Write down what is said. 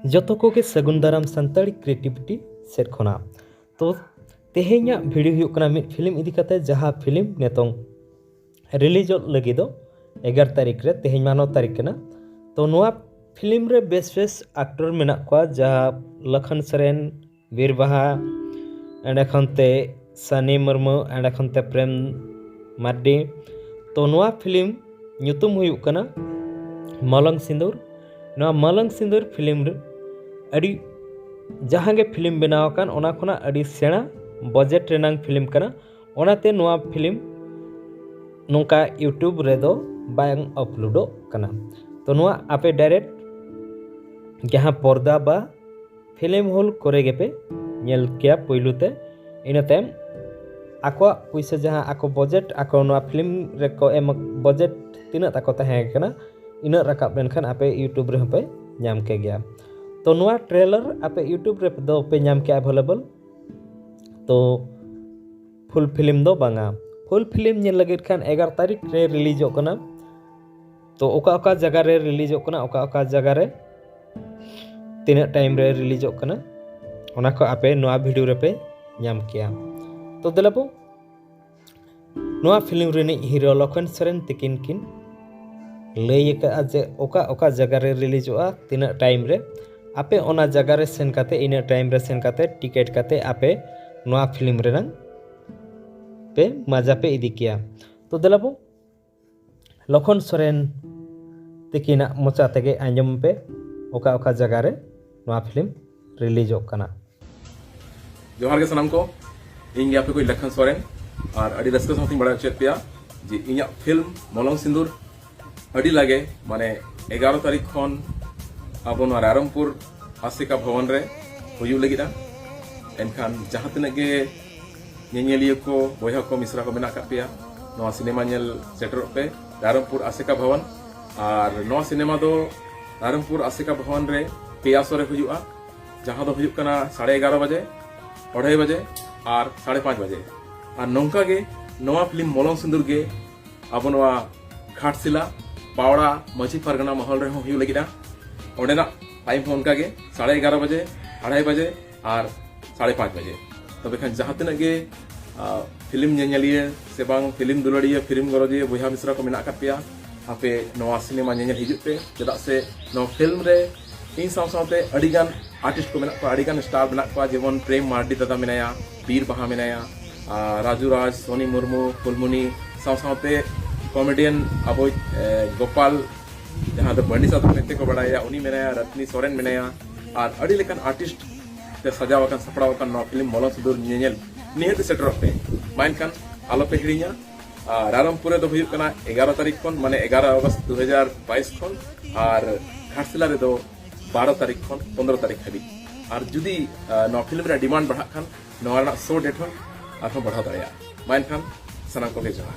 जतो कोगे सगुन दाराम संताड़ी creativity set खोना तो तेहेኛ वीडियो हुयुक कना मिद फिल्म इदी कते जहां फिल्म नेतों रिलीज लगी दो 11 तारीख रे तेहेñ मानो तारीख कना तो नोआ फिल्म रे बेस एक्टर मेना को जहां लखन सरेन वीर बाहा एंड खनते सनी मुर्मू एंड खनते प्रेम मार्डी तो नोआ फिल्म nyutum हुयुक कना मलंग सिंदूर नोआ मलंग सिंदूर फिल्म रे अड़ी जहाँ गे फिल्म बनाव कान ओना खोना अड़ी सेना बजेट रेनांग फिल्म कना ओनाते नोआ फिल्म नोंका यूट्यूब रे दो बांग अपलोडो कना तो नोआ आपे डायरेक्ट जहाँ पर्दा बा फिल्म हॉल करे गेपे नेल किया पहलुते इना टाइम आको पैसा जहाँ आको बजेट आको नोआ फिल्म रे को एम बजेट तिना ताको तहे कना इना रकाब लेनखान आपे यूट्यूब रे पे नाम के गया तो नोआ ट्रेलर आपे यूट्यूब रे दो पे नाम के अवेलेबल तो फुल फिल्म दो बांगा फुल फिल्म ने लगे खान 11 तारीख रे रिलीज होकना तो ओका जगह रे रिलीज होकना ओका जगह रे तीना टाइम रे रिलीज होकना ओना को आपे नोआ वीडियो रे पे नाम किया तो देलाबो नोआ फिल्म रे हीरो लखन सरेन तिकिन किन लई का जे ओका जगह रे रिलीज होआ तीना टाइम रे आपे ओना जगह रे सेन काते इन टाइम रे सेन काते टिकट काते आपे नोआ फिल्म रे पे मजा पे इदी किया तो देलाबो लखन सरेन तिकिना मोचा तेगे आंजम पे ओका जगह रे नोआ फिल्म रिलीज होकना जोहार के सनम को इंगे आपे कोई लखन सरेन और अड़ी रस्का साथी बड़ा चेत पिया जी इया फिल्म मलंग सिंदूर अड़ी लगे माने 11 तारीख खन अब रामपुर आसिका भवन रे हुयु लगिदा एनखान जहां तने गे नेनेलिया को बयहा को मिश्रा को मेना कापिया नवा सिनेमा नेल सेटर पे रामपुर आसिका भवन और नवा सिनेमा दो रामपुर आसिका भवन रे पेयासो रे हुयुआ जहां दो हुयुक कना 11:30 बजे 2:30 बजे और 5:30 बजे और नौका गे नवा फिल्म मलंग सिंदूर गे अब नवा घाटशिला पावड़ा मझी परगना महल रे हुयु लगिदा ओडेना टाइम फोन का गे 11:30 बजे 2:30 बजे और 5:30 बजे तबे खान जहां तने गे फिल्म नेनेलिया से बांग फिल्म दुलड़िया फिल्म गरजिया बुहा मिश्रा को मेना कापिया आपे नवा सिनेमा नेनेल हिजुत पे चेदा से नवा फिल्म रे इन साथे अडिगान आर्टिस्ट को मेना को अडिगान स्टार मेना को जेमन प्रेम मार्डी दादा मेनाया वीर बाहा मेनाया राजू राज सोनी मुर्मू फुलमुनी साथे कॉमेडियन अब गोपाल जहाँ बंडी साधु मेते को बड़ाया उनी मेनाया रत्नी सोरेन मेनाया और अड़ी लेकन आर्टिस्ट ते सजावकन सपड़ावकन नवा फिल्म मलंग सिंदूर नेनेल निहत सेटर पे माइनखान आलो पे हिड़िया रामपुर दो हुयुक कना 11 तारीख खन माने 11 अगस्त 2022 खन और घाटशिला रे दो 12 तारीख खन 15 तारीख हाबी और जुदी नवा फिल्म रे डिमांड बढ़ा खान नवा शो डेट हन आरो बढ़ा दाया माइनखान सना को के जहां